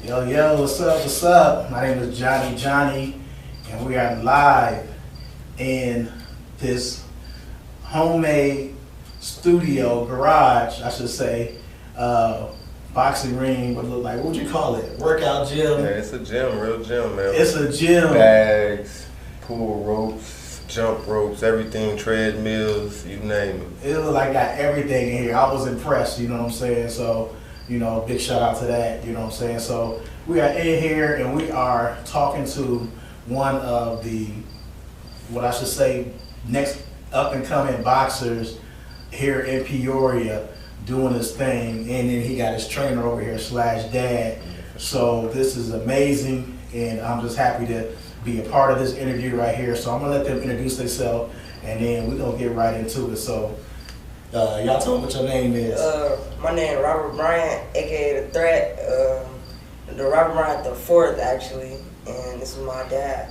Yo, yo, what's up, what's up? My name is Johnny, and we are live in this homemade studio, garage, I should say, boxing ring, what look like, what would you call it? Workout gym? Yeah, it's a gym, real gym, man. It's a gym. Bags, pull ropes, jump ropes, everything, treadmills, you name it. It looked like I got everything in here. I was impressed, you know what I'm saying? So, you know, big shout out to that, you know what I'm saying? So, we are in here and we are talking to one of the, what I should say, next up and coming boxers here in Peoria doing his thing. And then he got his trainer over here / dad. So this is amazing and I'm just happy to be a part of this interview right here. So I'm gonna let them introduce themselves and then we're gonna get right into it. So y'all tell me what your name is. My name is Robert Bryant, aka The Threat. The Robert Bryant the fourth, actually, and this is my dad.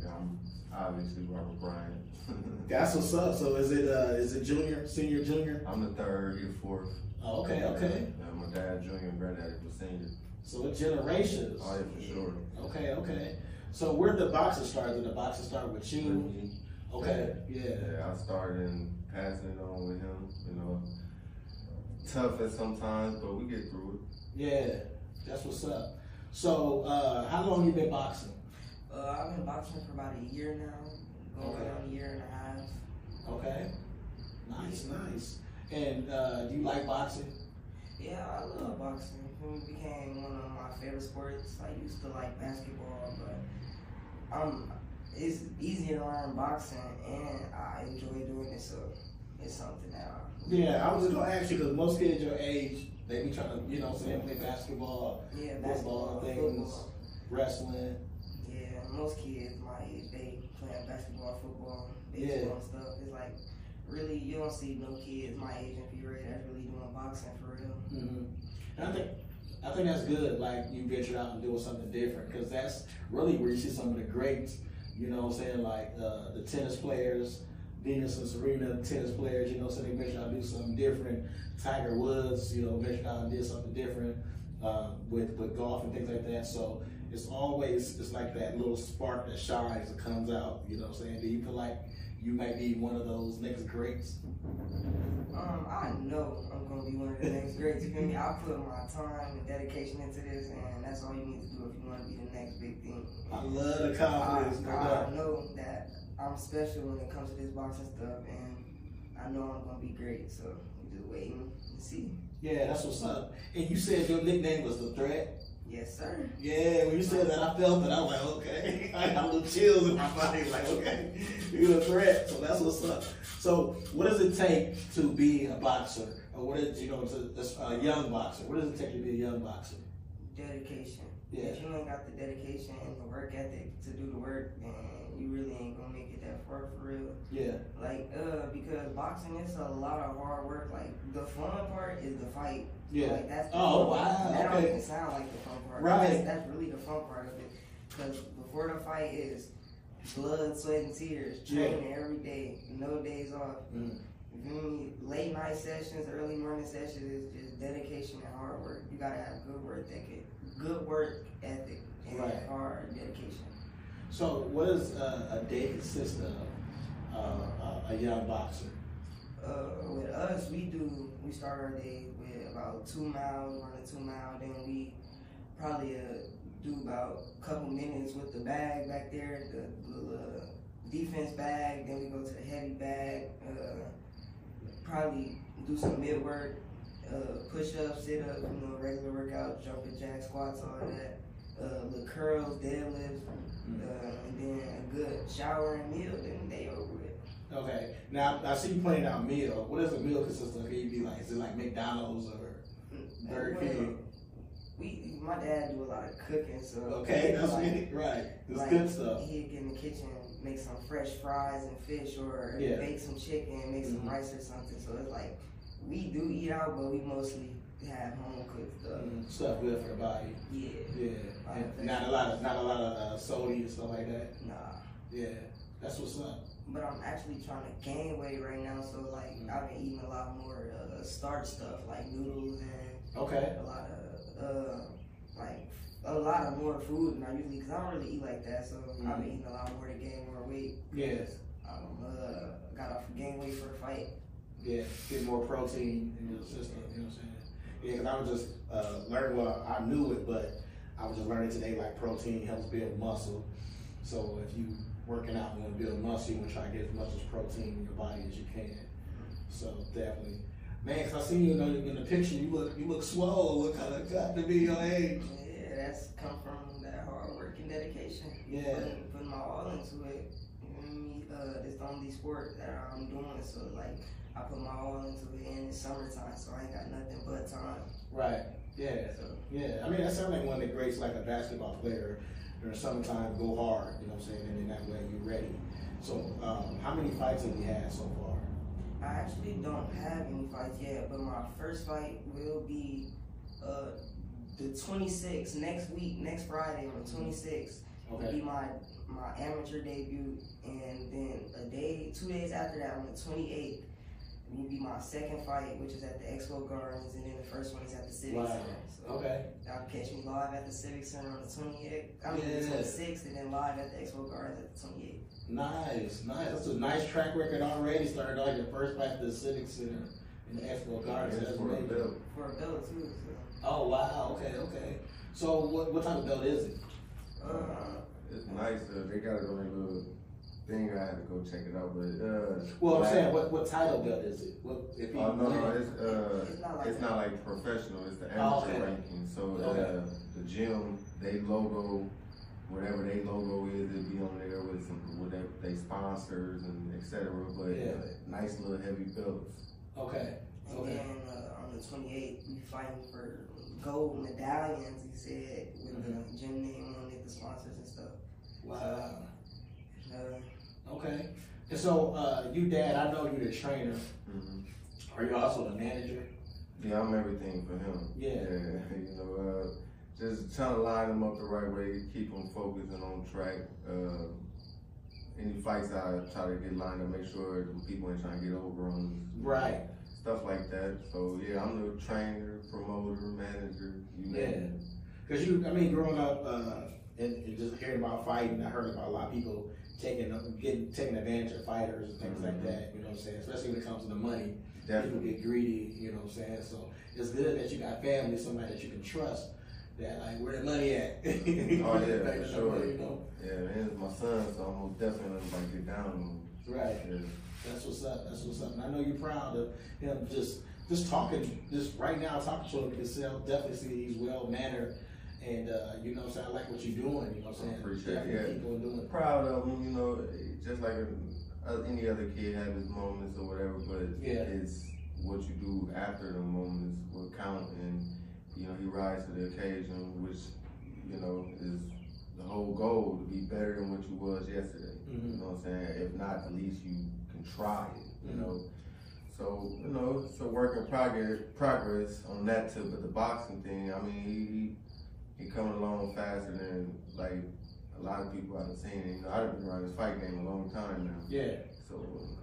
I'm obviously Robert Bryant. That's what's up. So is it junior, senior, junior? I'm the third, you're fourth. Oh, okay. Yeah, my dad junior and granddaddy was senior. So it's generations. Oh yeah, for sure. Okay. So where did the boxing start? Did the boxing start with you? With me. Okay. Yeah, I started in passing it on with him, you know. Tough at sometimes, but we get through it. Yeah, that's what's up. So how long you been boxing? I've been boxing for about a year now, going on a year and a half. Okay. Nice. And do you like boxing? Yeah, I love boxing. It became one of my favorite sports. I used to like basketball, but it's easier to learn boxing, and I enjoy doing it, so it's something that Yeah, I was just gonna ask you because most kids your age, they be trying to, you know, say play basketball, football, things, football, wrestling. Yeah, most kids my age, they playing basketball, football, baseball and stuff. It's like really you don't see no kids my age in Peoria that's really doing boxing for real. Mm-hmm. And I think that's good. Like you venture out and doing something different because that's really where you see some of the greats. You know what I'm saying? Like the tennis players, Venus and Serena, tennis players, you know, so they venture out and do something different. Tiger Woods, you know, ventured out and did something different with golf and things like that. So it's like that little spark that shines that comes out, you know what I'm saying? Do you feel like you might be one of those next greats? I know I'm gonna be one of the next greats. You feel me? I put my time and dedication into this, and that's all you need to do if you want to be the next big thing. I love the confidence. I know that I'm special when it comes to this boxing stuff, and I know I'm gonna be great. So we just waiting and see. Yeah, that's what's up. And you said your nickname was The Threat? Yes, sir. Yeah, when you said that, I felt it. I was like, okay. I got little chills in my body. Like, okay, you're The Threat. So that's what's up. So what does it take to be a boxer? Or what is, you know, a young boxer? What does it take to be a young boxer? Dedication. Yeah. If you ain't got the dedication and the work ethic to do the work, then you really ain't gonna make it that far for real. Yeah. Like, because boxing is a lot of hard work. Like, the fun part is the fight. Yeah. Like, that's the Oh, fun wow. part. That don't Okay. even sound like the fun part. Right. That's really the fun part of it. Because before the fight is blood, sweat, and tears. Training every day. No days off. Mm. You feel me? Late night sessions, early morning sessions is just dedication and hard work. You gotta have good work ethic, and Right. hard dedication. So what does a day consist of a young boxer? With us, we start our day with about 2 miles, running 2 miles, then we probably do about a couple minutes with the bag back there, the defense bag, then we go to the heavy bag, probably do some mid work, push-ups, sit-ups, you know, regular workout, jumping jack, squats, all that, the curls, deadlifts, and then a good shower and meal, then they over with. Okay. Now I see you pointing out meal. What does a meal consist of? Can you be like, is it like McDonald's or Burger King? My dad do a lot of cooking, so okay, that's like, right. It's like, good stuff. He'd get in the kitchen, make some fresh fries and fish, or bake some chicken, make some rice or something. So it's like we do eat out, but we mostly have home cooked stuff. Stuff good for the body. Yeah. And not a lot of soda and stuff like that. Nah. Yeah, that's what's up. But I'm actually trying to gain weight right now, so like I've been eating a lot more starch stuff like noodles and a lot of like a lot of more food than I usually, because I don't really eat like that, so I've been eating a lot more to gain more weight. Yes. Got off gain weight for the fight. Yeah, get more protein in your system, you know what I'm saying? Yeah, because I was just learning, well, I knew it, but I was just learning today, like protein helps build muscle. So if you working out and want to build muscle, you want to try to get as much as protein in your body as you can. So definitely. Man, because I seen you, in the picture, you look swole, look kind of got to be your age. Yeah, that's come from that hard work and dedication. Yeah. Putting my all into it. You know what I mean? It's the only sport that I'm doing, so like I put my all into it, and it's summertime, so I ain't got nothing but time. Right. Yeah. So, yeah. I mean, that sounds like one of the greats, like a basketball player. During summertime, go hard. You know what I'm saying? And then that way you're ready. So, how many fights have you had so far? I actually don't have any fights yet, but my first fight will be the 26th, next Friday on the 26th. Okay. Will be my amateur debut, and then 2 days after that on the 28th will be my second fight, which is at the Expo Gardens, and then the first one is at the Civic Center. So okay. Y'all catch me live at the Civic Center on the 28th. The 26th, and then live at the Expo Gardens at the 28th. Nice. That's a nice track record already. Started out your first fight at the Civic Center in the Expo Gardens. That's for a belt. For a belt too. So. Oh wow. Okay. So what type of belt is it? It's nice. They got it on their little thing. I had to go check it out, but well, I'm saying what title belt is it? It's not like professional. It's the amateur ranking. So the gym, they logo, whatever they logo is, it'll be on there with some whatever they sponsors and etc. But nice little heavy belts. Okay. And then on the 28th, we fighting for gold medallions. He said with the gym name on it, the sponsors and stuff. Wow. Okay. And so you, Dad, I know you're the trainer. Are you also the manager? Yeah, I'm everything for him. Yeah. You know, just trying to line them up the right way, keep them focused and on track. Any fights I try to get lined up, make sure the people ain't trying to get over on. Right. Stuff like that. So yeah, I'm the trainer, promoter, manager. Because growing up and just hearing about fighting, I heard about a lot of people taking advantage of fighters and things like that. You know what I'm saying? Especially when it comes to the money, people get greedy. You know what I'm saying? So it's good that you got family, somebody that you can trust. That like where the money at? Oh yeah, for sure. Money, you know? Yeah, man, it's my son, so I'm most definitely like get down on him. Right. Yeah. That's what's up. And I know you're proud of him. Just talking, just right now talking to him, because I'll definitely see he's well mannered, and you know what I'm saying. I like what you're doing. You know what I'm saying. I appreciate it. Keep on doing it. Proud of him. You know, just like any other kid have his moments or whatever, but it's what you do after the moments will count, and you know he rises to the occasion, which you know is the whole goal, to be better than what you was yesterday. You know what I'm saying? If not, at least you can try it. You know. So, you know, it's a work in progress on that too, but the boxing thing, I mean, he coming along faster than, like, a lot of people I've seen. You know, I've been around this fight game a long time now. Yeah. So,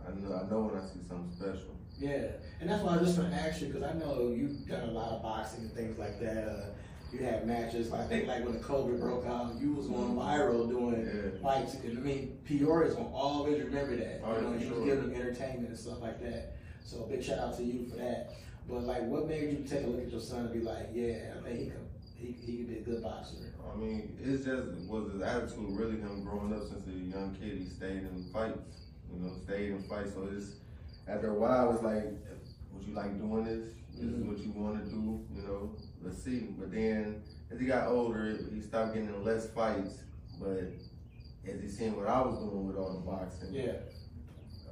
I know when I see something special. Yeah, and that's why I was just going to ask you, because I know you've done a lot of boxing and things like that. You had matches, I think like when the COVID broke out, you was going viral doing fights. And I mean, Peoria's going to always remember that. You know, you was giving them entertainment and stuff like that. So big shout out to you for that. But like, what made you take a look at your son and be like, yeah, I think he could be a good boxer? I mean, it's just was his attitude, really him growing up since a young kid. He stayed in fights, So it's after a while, it's like, would you like doing this? This is what you want to do, you know? Let's see. But then as he got older, he stopped getting in less fights. But as he seen what I was doing with all the boxing,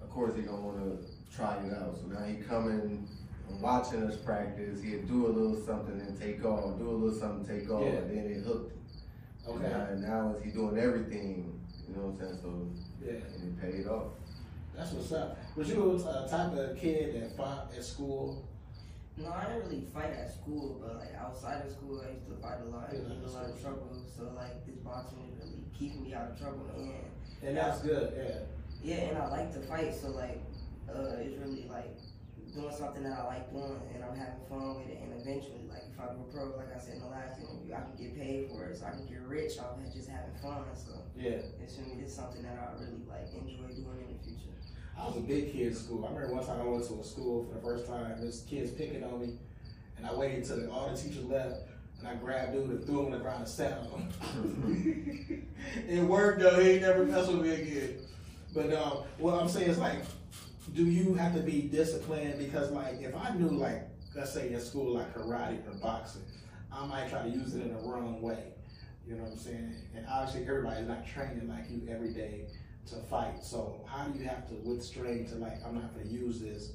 of course he gonna want to try it out. So now he coming and watching us practice. He'd do a little something and take off, do a little something, take off, and then it hooked him. Okay. And now he doing everything, you know what I'm saying? So and it paid off. That's what's up. Was you a type of kid that fought at school? No, I didn't really fight at school, but like outside of school, I used to fight a lot. I get in a lot of trouble. So like this boxing is really keeping me out of trouble, and that's good. Yeah, and I like to fight. So like, it's really like doing something that I like doing and I'm having fun with it, and eventually, like if I go pro, like I said in the last interview, I can get paid for it, so I can get rich off of just having fun. So Yeah. it's something that I really like enjoy doing in the future. I was a big kid in school. I remember one time I went to a school for the first time. This kid's picking on me, and I waited until all the teachers left, and I grabbed dude and threw him on the ground and sat on him. It worked though. He ain't never messed with me again. But what I'm saying is like, do you have to be disciplined? Because like, if I knew like, let's say in school like karate or boxing, I might try to use it in the wrong way. You know what I'm saying? And obviously everybody's not training like you every day to fight. So how do you have to withstand to like, I'm not going to use this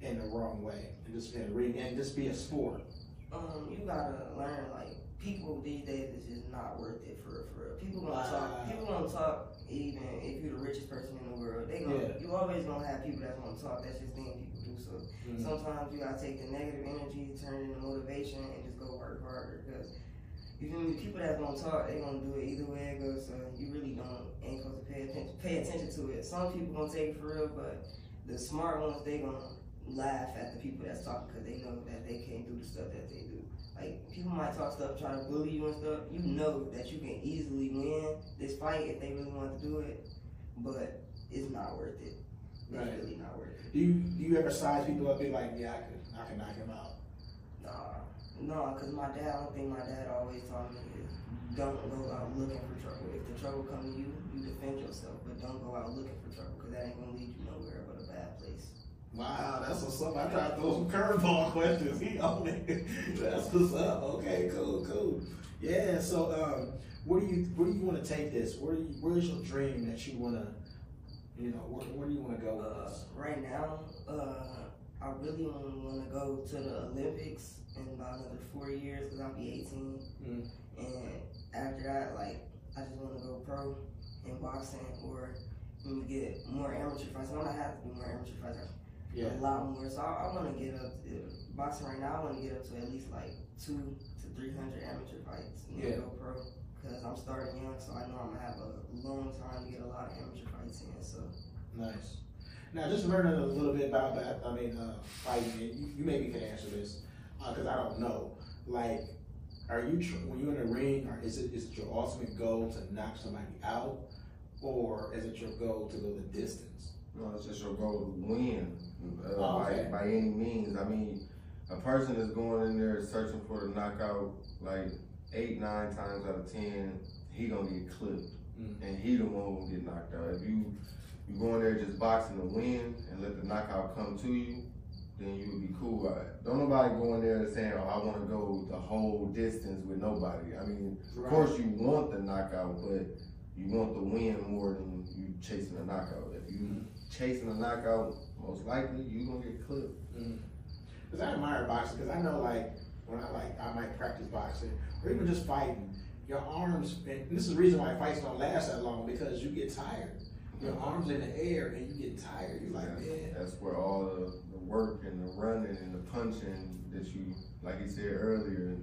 in the wrong way and just be a sport? You gotta learn, like, people these days is just not worth it for real. People gonna talk even if you're the richest person in the world. You always gonna have people that's gonna talk. That's just things people do. So sometimes you gotta take the negative energy, turn it into motivation, and just go work harder. Because you feel me? People that's gonna talk, they gonna do it either way it goes. So you really ain't supposed to pay attention to it. Some people gonna take it for real, but the smart ones, they gonna laugh at the people that's talking because they know that they can't do the stuff that they do. Like, people might talk stuff, try to bully you and stuff. You know that you can easily win this fight if they really want to do it, but it's not worth it. It's really not worth it. Do you ever size people up and be like, yeah, I can knock him out? No, because one thing my dad always taught me is don't go out looking for trouble. If the trouble comes to you, you defend yourself, but don't go out looking for trouble because that ain't going to lead you nowhere but a bad place. Wow, that's what's up. I tried to throw some curveball questions. He on it. That's what's up. Okay, cool. Yeah. So, where do you want to take this? Where's your dream that you want to, where do you want to go with this? Right now, I really want to go to the Olympics in about another 4 years because I'll be 18. And after that, like, I just want to go pro in boxing or get more amateur fights. I'm gonna have to do more amateur fights. A lot more. So I want to get up to boxing right now. I want to get up to at least like 200 to 300 amateur fights and then go pro because I'm starting young. So I know I'm gonna have a long time to get a lot of amateur fights in. So nice. Now, just learning a little bit about that. I mean, fighting. You maybe can answer this because I don't know. Like, are you when you're in the ring, or is it your ultimate goal to knock somebody out, or is it your goal to go the distance? No, it's just your goal to win by any means. I mean, a person is going in there searching for the knockout like 8, 9 times out of 10, he gonna get clipped, and he the one who get knocked out. If you go in there just boxing to win and let the knockout come to you, then you would be cool. Don't nobody go in there saying, "Oh, I want to go the whole distance with nobody." I mean, of course you want the knockout, but you want the win more than you chasing a knockout. If you chasing a knockout, most likely you gonna get clipped. Because I admire boxing, because I know like when I might practice boxing or even just fighting, your arms, and this is the reason why fights don't last that long, because you get tired. Your arms in the air and you get tired. You're like, man. That's where all the work and the running and the punching that you, like you said earlier,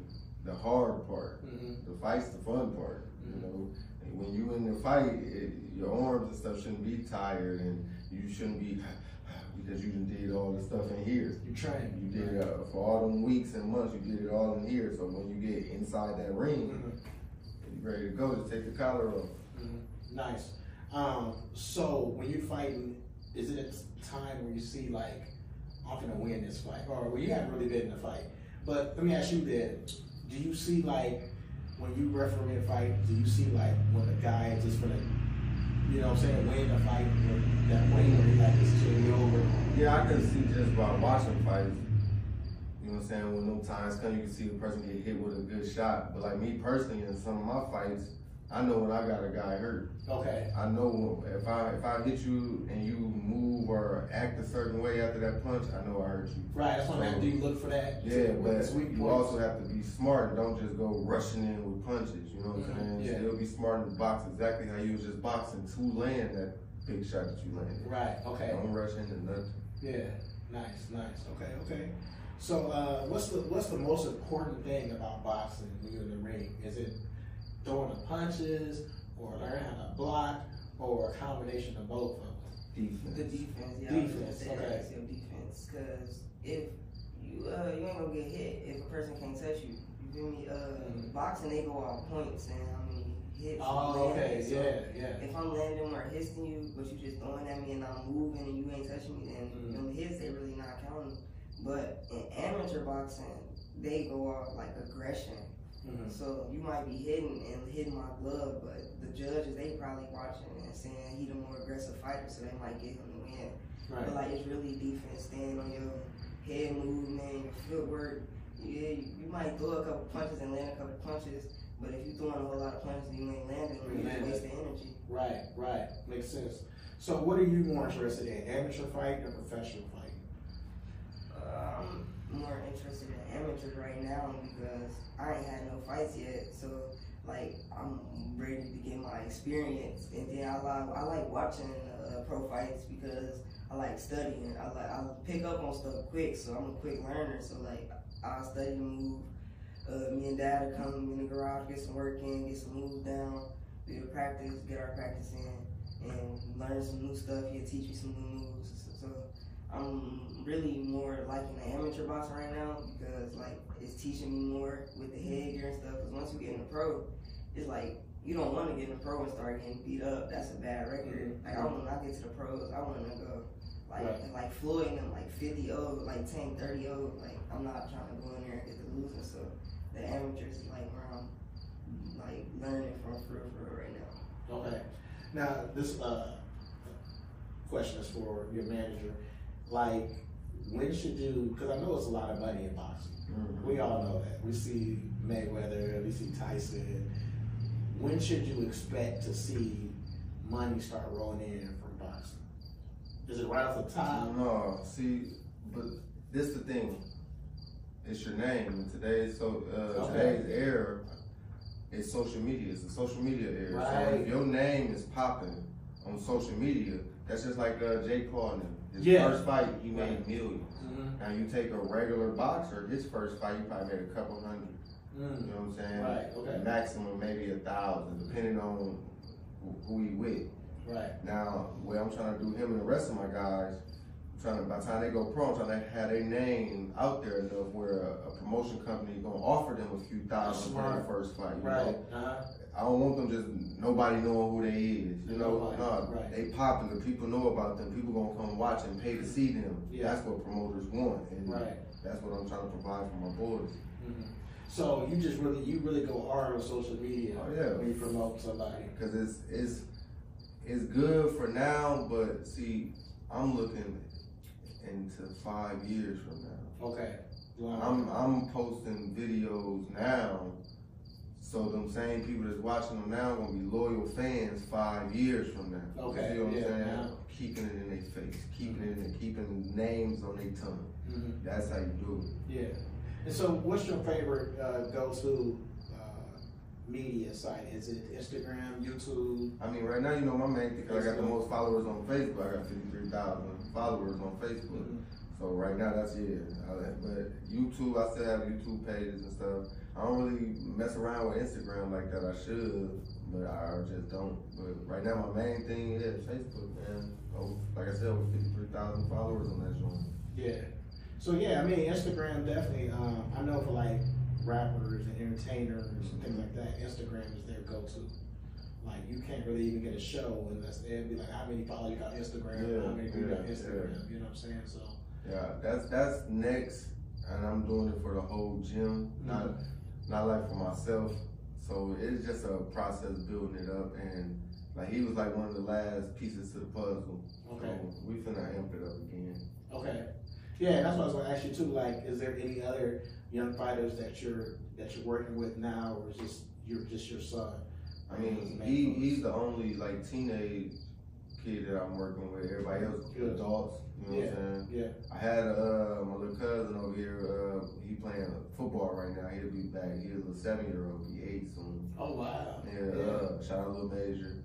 the hard part. The fight's the fun part. You know, and when you in the fight, your arms and stuff shouldn't be tired, and you shouldn't be because you done did all the stuff in here. You trained. You did it for all them weeks and months. You did it all in here. So when you get inside that ring, you're ready to go. Just take the collar off. Nice. So when you're fighting, is it a time where you see like, I'm gonna win this fight, or well, you haven't really been in a fight? But let me ask you this: do you see like when you referee a fight? Do you see like when the guy is just gonna, you know what I'm saying, win the fight with that win where he like this chilly over? Yeah, I can see just by watching fights. You know what I'm saying? When them times come, you can see the person get hit with a good shot. But like me personally, in some of my fights, I know when I got a guy hurt. Okay. I know if I hit you and you move or act a certain way after that punch, I know I hurt you. Right. That's what I do. You look for that. Yeah, but you also have to be smart and don't just go rushing in with punches. You know what I'm saying? Yeah. Still be smart and box exactly how you was just boxing to land that big shot that you landed. Right. Okay. Don't rush into nothing. Yeah. Nice. Okay. So what's the most important thing about boxing when you're in the ring? Is it throwing the punches, or learn how to block, or a combination of both of them? Defense. The defense, yeah. Defense, okay. Defense, because if you ain't gonna get hit if a person can't touch you. You feel me? Boxing, they go off points and how many hits. Oh, okay, so yeah. if I'm landing or hitting you, but you just throwing at me and I'm moving and you ain't touching me, then them hits, they really not counting. But in amateur boxing, they go off like aggression. So you might be hitting my glove, but the judges, they probably watching and saying he the more aggressive fighter, so they might get him to win. Right. But like it's really defense, staying on your head movement, your footwork. Yeah, you might throw a couple punches and land a couple punches, but if you throwing a whole lot of punches and you ain't landing, you're just wasting energy. Right. Makes sense. So what are you more interested in, amateur fight or professional fight? I'm more interested in amateur right now because I ain't had no fights yet, so like I'm ready to get my experience. And then I like watching pro fights because I like studying. I pick up on stuff quick, so I'm a quick learner. So like I study the move. Me and Dad will come in the garage, get some work in, get some moves down, get our practice in, and learn some new stuff. He'll teach me some new moves. So I'm really more liking the amateur boxing right now because like it's teaching me more with the headgear and stuff. Because once you get in the pro, it's like you don't want to get in the pro and start getting beat up. That's a bad record. Like when I get to the pros, I want to go like Floyd and like 50-0, like Tank 30-0. Like I'm not trying to go in there and get the losing. So the amateurs is like where I'm like learning from for real right now. Okay. Now this question is for your manager. Like, when should you, because I know it's a lot of money in boxing. We all know that. We see Mayweather, we see Tyson. When should you expect to see money start rolling in from boxing? Is it right off the top? No, see, but this the thing. It's your name. In today's era, it's social media. It's a social media era. Right. So if your name is popping on social media, that's just like Jake Paul. His first fight, he made millions. Now you take a regular boxer, his first fight, he probably made a couple hundred. You know what I'm saying? Right. Okay. Maximum maybe 1,000, depending on who he with. Right. Now, what I'm trying to do, him and the rest of my guys, by the time they go pro, I'm trying to have their name out there enough where a promotion company is going to offer them a few thousand for their first fight. You know? I don't want them just nobody knowing who they is. You know, they popular. People know about them. People gonna come watch and pay to see them. That's what promoters want, and that's what I'm trying to provide for my boys. So you really go hard on social media when you promote somebody, because it's good for now, but see, I'm looking into 5 years from now. Okay. I'm posting videos now. So them same people that's watching them now gonna be loyal fans 5 years from now. Okay. You see what I'm saying? Keeping it in their face, keeping names on their tongue. That's how you do it. Yeah. And so, what's your favorite go-to media site? Is it Instagram, YouTube? I mean, right now, you know, my main thing, I got the most followers on Facebook. I got 53,000 followers on Facebook. So right now, that's it. But YouTube, I still have YouTube pages and stuff. I don't really mess around with Instagram like that. I should, but I just don't. But right now, my main thing is Facebook, man. Like I said, with 53,000 followers on that joint. Yeah. So yeah, I mean, Instagram definitely. I know for like rappers and entertainers and things like that, Instagram is their go-to. Like you can't really even get a show unless they'd be like, how many followers you got on Instagram? How many people got Instagram? You know what I'm saying? So. Yeah, that's next, and I'm doing it for the whole gym, not like for myself. So it's just a process building it up, and like he was like one of the last pieces to the puzzle. Okay. So we finna amp it up again. Okay. Yeah, that's what I was gonna ask you too. Like, is there any other young fighters that you're working with now, or is just your son? I mean, he's the only like teenage kid that I'm working with. Everybody else is adults. You know what I'm saying? Yeah. I had my little cousin over here. He playing football right now. He'll be back. He's a 7-year-old. He 8 soon. Oh wow. Yeah. Shout out Little Major.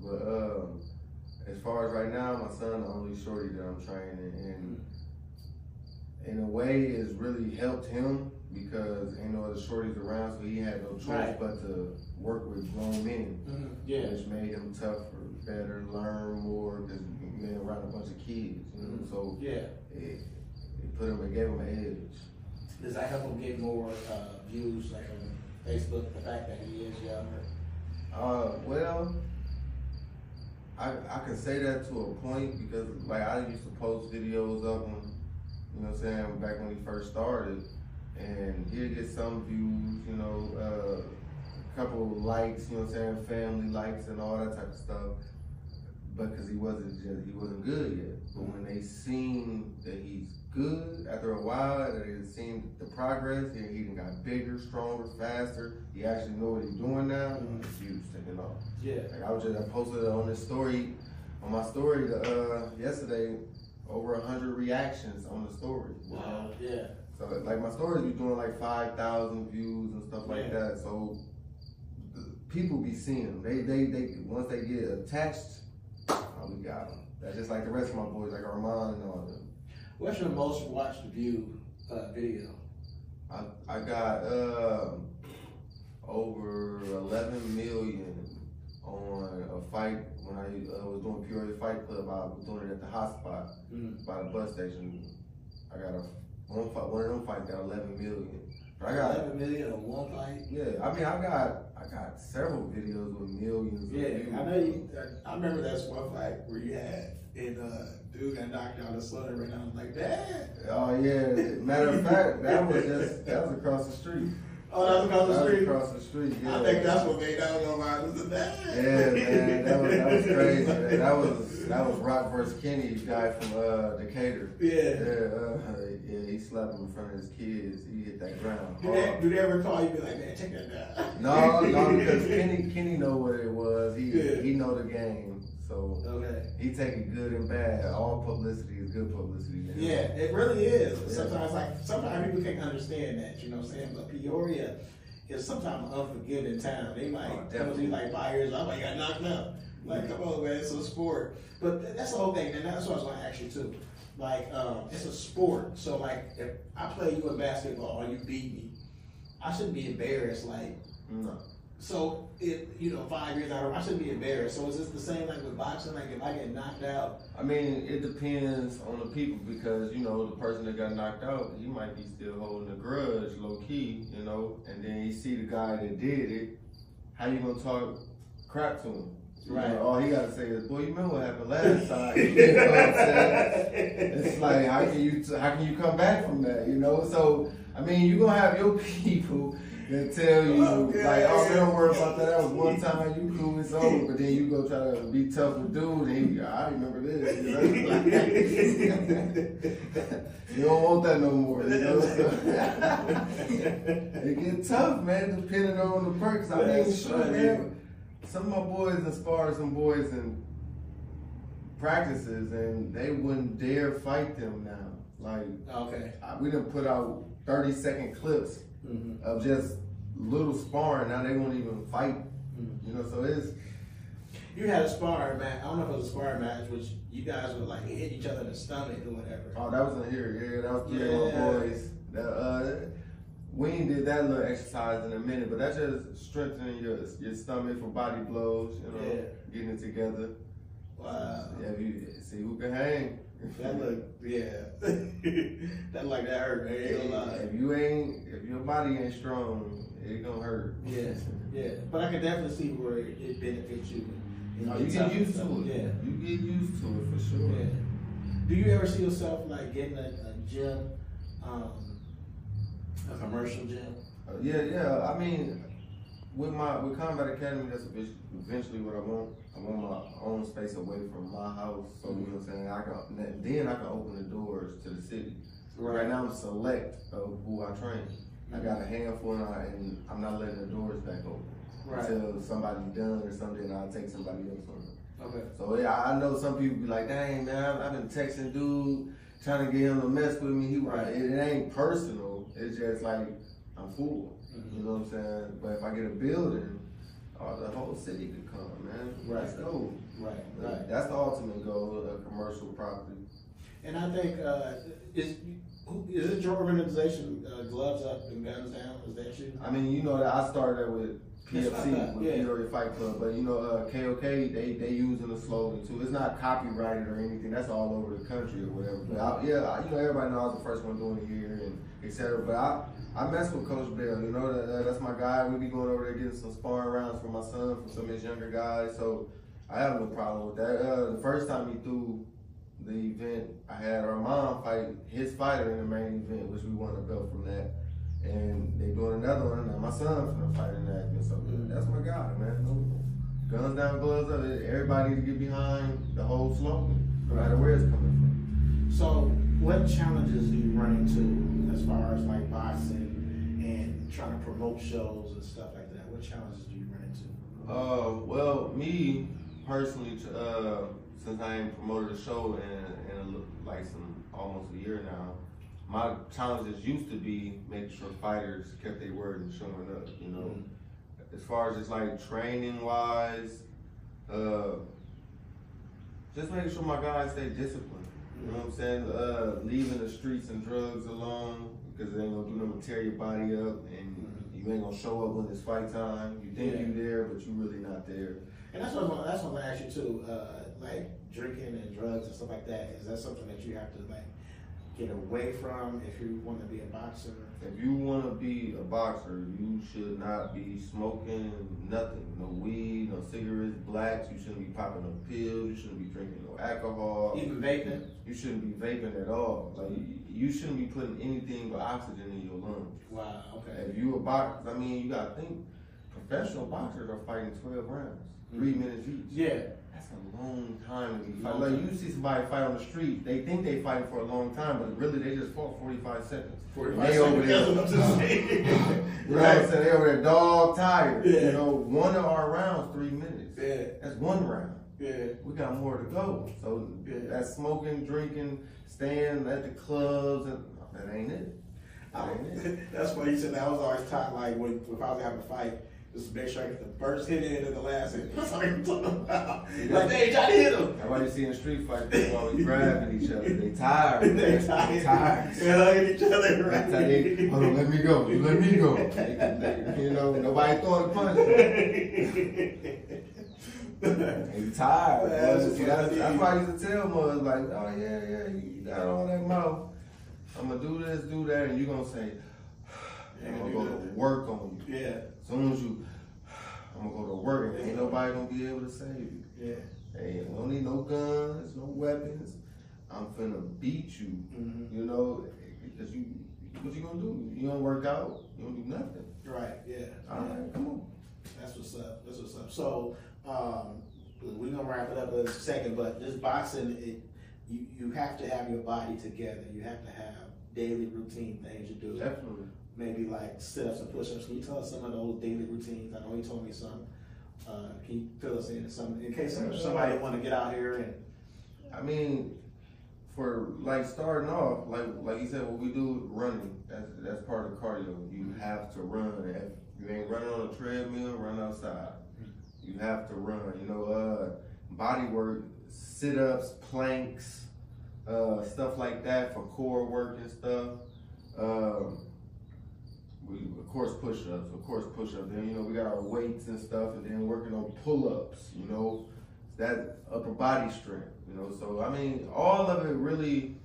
But as far as right now, my son the only shorty that I'm training, and in a way, it's really helped him because ain't no other shorties around, so he had no choice but to work with grown men. Which made him tougher, better, learn more, because being around a bunch of kids, you know. So It gave him an edge. Does that help him get more views, like on Facebook? The fact that he is younger. Well, I can say that to a point because like I used to post videos of him, you know what I'm saying, back when he first started, and he'd get some views, you know, a couple of likes, you know what I'm saying, family likes and all that type of stuff. But because he wasn't good yet. But when they seen that he's good, after a while, they seen the progress, and he got bigger, stronger, faster. He actually know what he's doing now. The views taking off. Yeah. Like I posted on this story, on my story yesterday, over 100 reactions on the story. Wow. Yeah. So like my stories be doing like 5,000 views and stuff like that. So people be seeing them. They once they get attached. We got them. That's just like the rest of my boys, like Armand and all of them. What's your most watched view video? I got over 11 million on a fight when I was doing Peoria Fight Club. I was doing it at the hot spot by the bus station. I got one of them fights got 11 million. But I got 11 million on one fight. Yeah, I mean I got several videos with millions. Yeah, of views. I know you. I remember that's one fight where you had and dude got knocked out of Southern, and I was like, Dad. Oh yeah. Matter of fact, that was across the street. Oh, that was across the street. Across the street. Yeah. I think that's what made that one on was the dad. Yeah, man, that was crazy. Man. That was Rock versus Kenny, guy from Decatur. Yeah, he slapped him in front of his kids. He hit that ground. Do they ever call you and be like, man, check that down? No, because Kenny know what it was. He know the game. So he take it good and bad. All publicity is good publicity. Man. Yeah, it really is. Yeah. Sometimes people can't understand that, you know what I'm saying? But Peoria is sometimes an unforgiving town. They might come to you like 5 years, I got knocked out. Like, come on, man, it's a sport. But that's the whole thing, and that's what I was going to ask you too. Like, it's a sport. So like, if I play you in basketball and you beat me, I shouldn't be embarrassed. Like, no. So, 5 years out, I shouldn't be embarrassed. So is this the same like with boxing? Like if I get knocked out? I mean, it depends on the people because, the person that got knocked out, he might be still holding a grudge, low key, and then you see the guy that did it, how you gonna talk crap to him? Right. All he gotta say is, boy, you remember what happened last time? You know what I'm saying? It's like, how can you come back from that, So, I mean, you're gonna have your people that tell you, don't worry about that. That was one time, you cool, it's over. But then you go try to be tough with dude, and I remember this. You don't want that no more. It gets tough, man, depending on the perks. I mean, sure, man. Some of my boys inspired some boys in practices, and they wouldn't dare fight them now. Like, we done put out 30-second clips of just little sparring. Now they won't even fight. So it's. You had a sparring match. I don't know if it was a sparring match, which you guys would like hit each other in the stomach or whatever. Oh, that was in here. Yeah, that was 3 of my boys. We ain't did that little exercise in a minute, but that's just strengthening your stomach for body blows. Getting it together. Wow. Yeah, you see who can hang. That hurt, man. Ain't gonna lie. If your body ain't strong, it gonna hurt. Yeah. But I can definitely see where it benefits you. You get used to it. Yeah. You get used to it for sure. Yeah. Do you ever see yourself like getting a gym, a commercial gym? Yeah. I mean, with Combat Academy, that's eventually what I want. I want my own space away from my house, so you know what I'm saying. Then I can open the doors to the city. Right now, I'm select of who I train. I got a handful, and I'm not letting the doors back open until somebody's done or something. I'll take somebody else on it. Okay. So I know some people be like, "Dang man, I've been texting dude, trying to get him to mess with me." It ain't personal. It's just like I'm full. You know what I'm saying? But if I get a building, the whole city could come, man. Let's go. Right. That's the ultimate goal of commercial property. And I think Is it your organization, Gloves Up and Guns Down? Is that you? I mean, you know that I started with PFC, with yeah. Peoria Fight Club, but you know, KOK, they using the slogan too. It's not copyrighted or anything. That's all over the country or whatever. But you know, everybody knows I was the first one doing it here and etc. But I mess with Coach Bell. You know, that's my guy. We be going over there getting some sparring rounds for my son, for some of his younger guys. So I have no problem with that. The first time he threw the event, I had our mom fight his fighter in the main event, which we won a belt from that. And they doing another one, and my son's gonna fight in that. So that's my guy, man. Guns down, gloves up. Everybody need to get behind the whole slogan, no matter where it's coming from. So, what challenges do you run into as far as like boxing and trying to promote shows and stuff like that? What challenges do you run into? Well, me personally, since I ain't promoted a show in like almost a year now, my challenges used to be making sure fighters kept their word and showing up. You know, as far as just like training wise, just making sure my guys stay disciplined. You know what I'm saying? Leaving the streets and drugs alone, because they ain't gonna do nothing to tear your body up, and you ain't gonna show up when it's fight time. You think you there, but you really not there. And that's what I want to ask you too. Like drinking and drugs and stuff like that. Is that something that you have to like get away from if you want to be a boxer? If you want to be a boxer, you should not be smoking nothing. No weed, no cigarettes, blacks. You shouldn't be popping no pills. You shouldn't be drinking no alcohol. Even vaping? You shouldn't be vaping at all. Like, you shouldn't be putting anything but oxygen in your lungs. Wow, okay. If you a boxer, I mean, you got to think, professional boxers are fighting 12 rounds, 3 minutes each. Yeah. That's a long time to be fighting. Like, you see somebody fight on the street, they think they fighting for a long time, but really they just fought 45 seconds. 45 seconds. Over there. That's what I'm just saying. Right, so they over there dog tired. Yeah. You know, one of our rounds, 3 minutes. Yeah. That's one round. Yeah. We got more to go. So that's smoking, drinking, staying at the clubs, and that ain't it. That's what he said. I was always taught, like, if I was having a fight, just make sure I get the first hit in and the last hit. That's what I'm talking about. Like, hey, try to hit him. That's why you see in the street fight, people always grabbing each other. They tired. They tired. They're hugging each other, right? Hold on, let me go. You let me go. You know, nobody throwing a punch. They tired. That's why I used to tell mothers, like, oh, yeah, you got all that mouth. I'm going to do this, do that, and you're going to say, I'm going to go to work on you. Yeah. As soon as I'm going to go to work, and ain't nobody going to be able to save you. Yeah. Hey, I don't need no guns, no weapons. I'm finna beat you, you know, because what you going to do? You don't work out, you don't do nothing. Right, yeah. All right, come on. That's what's up. That's what's up. So, we're going to wrap it up in a second, but this boxing, you have to have your body together. You have to have daily routine things you do. Definitely. Maybe like sit-ups and push-ups. Can you tell us some of those daily routines? I know you told me some. Can you fill us in some, in case somebody want to get out here and... I mean, for like starting off, like you said, what we do, running, that's part of cardio. You have to run. If you ain't running on a treadmill, run outside. You have to run, you know, body work, sit-ups, planks, stuff like that for core work and stuff. Of course, push-ups. Then, you know, we got our weights and stuff, and then working on pull-ups, you know, that upper body strength, you know. So, I mean, all of it really,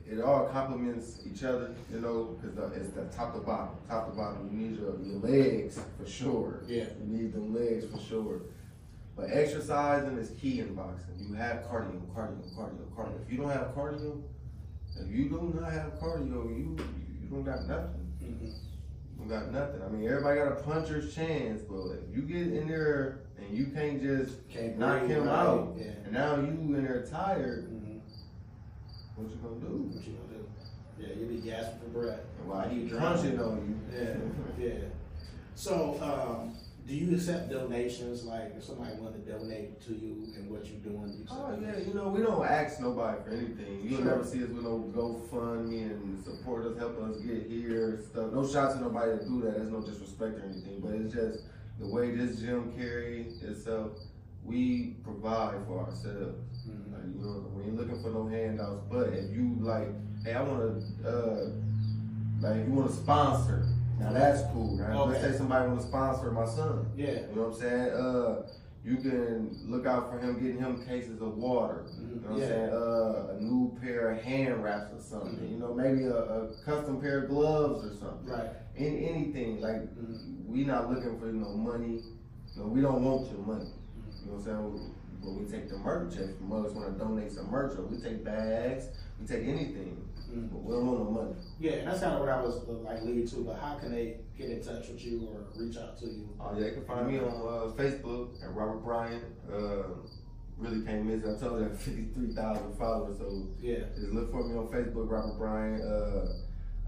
it all complements each other, you know, because it's the top to bottom. Top to bottom, you need your legs for sure. Yeah. You need them legs for sure. But exercising is key in boxing. You have cardio. If you don't have cardio, you don't got nothing. You don't got nothing. I mean, everybody got a puncher's chance, but if you get in there and you can't just knock him out, and now you in there tired, what you gonna do? Yeah, you be gasping for breath. While he punching on you. Yeah. So, do you accept donations? Like, if somebody wanted to donate to you and what you're doing? Oh yeah, you know, we don't ask nobody for anything. You'll never see us with no GoFundMe and support us, help us get here, stuff. No shots at nobody to do that. There's no disrespect or anything, but it's just the way this gym carries itself. We provide for ourselves. Like, you know, we ain't looking for no handouts. But if you like hey, I want to, like, you want to sponsor. Now that's cool. Now, let's say somebody want to sponsor my son. Yeah. You know what I'm saying? You can look out for him, getting him cases of water. You know what I'm saying? A new pair of hand wraps or something. You know, maybe a custom pair of gloves or something. Right. Anything. Like, we not looking for, money. You know, we don't want your money. You know what I'm saying? But we take the merch. If mothers want to donate some merch, or we take bags, we take anything. But we don't want no money. Yeah, and that's kind of what I was like leading to. But how can they get in touch with you or reach out to you? Oh yeah, they can find me on Facebook at Robert Bryant. Really can't miss it. I told you I have 53,000 followers, so yeah, just look for me on Facebook, Robert Bryant.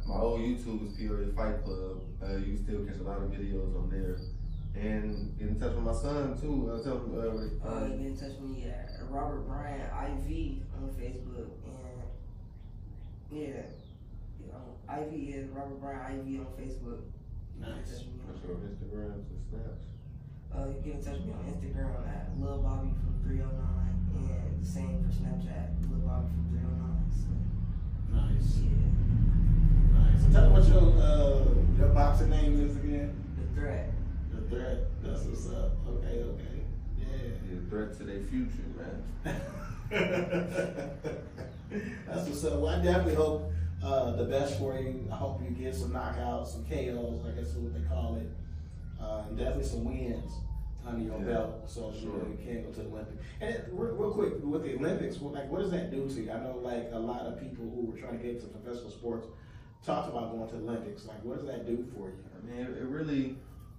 My old YouTube is Peoria Fight Club. You can still catch a lot of videos on there. And get in touch with my son too. Tell him. Get in touch with me at Robert Bryant IV on Facebook, and yeah, IV is Robert Bryant IV on Facebook. Nice. What's your Instagram and Snaps? You get in touch with me on Instagram at Lil Bobby from 309, and the same for Snapchat, Lil Bobby from 309. So. Nice. Yeah. Nice. So tell me what your boxing name is again. The Threat. The Threat. That's what's up. Okay. Yeah. The threat to their future, man. That's what's up. Well, I definitely hope the best for you. I hope you get some knockouts, some KOs, I guess is what they call it, and definitely some wins under your belt, so you can go to the Olympics. And real quick, with the Olympics, what does that do to you? I know like a lot of people who were trying to get into professional sports talked about going to the Olympics. Like, what does that do for you? I mean, it really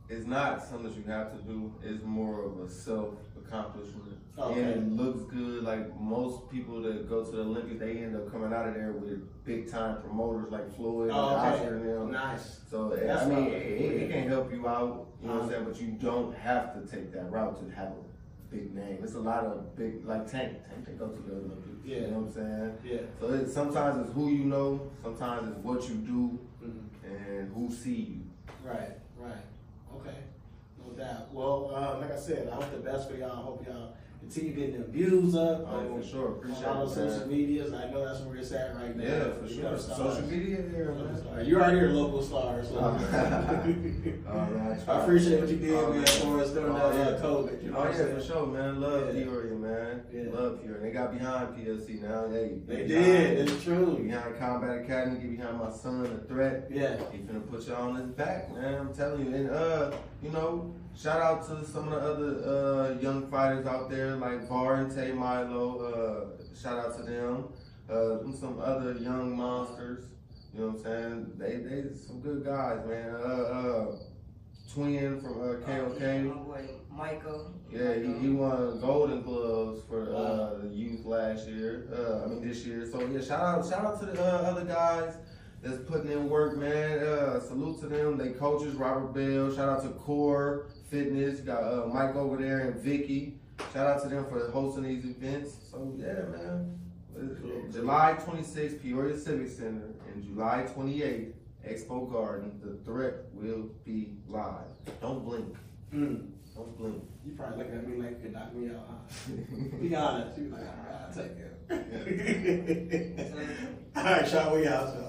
is not something that you have to do. It's more of a self-accomplishment. Okay. And it looks good. Like most people that go to the Olympics, they end up coming out of there with big-time promoters like Floyd and Oscar and them. Nice. So, I mean, it can help you out, you know what I'm saying? But you don't have to take that route to have a big name. It's a lot of big, like Tank they go to the Olympics. Yeah. You know what I'm saying? Yeah. So sometimes it's who you know, sometimes it's what you do, and who see you. Right. Okay. No doubt. Well, like I said, I hope the best for y'all. I hope y'all continue getting them views up. Oh, for sure. Appreciate all it, those social medias. I know that's where it's at right now. Yeah, for sure. Social media there, man. You're already a local star, so I appreciate what you did, man, for us during COVID. You know for sure, man. Love Peoria, man. Yeah. Love Peoria. They got behind PLC now. They did. It's true. Behind Combat Academy, get behind my son, The Threat. Yeah. He finna put y'all on his back, man. I'm telling you. And shout out to some of the other young fighters out there like Var and Tay Milo. Shout out to them. Some other young monsters. You know what I'm saying? They some good guys, man. Twin from KOK. My boy Michael. Yeah, he won Golden Gloves for the youth last year. This year. So yeah, shout out to the other guys that's putting in work, man. Salute to them. They coaches, Robert Bell. Shout out to Core Fitness. Got Mike over there and Vicky. Shout out to them for hosting these events. So yeah, man. July 26th, Peoria Civic Center, and July 28th, Expo Garden. The Threat will be live. Don't blink. Don't blink. You probably looking at me like you could knock me out, huh? Be honest. You like, I'll take it. All right, Sean, we out, y'all.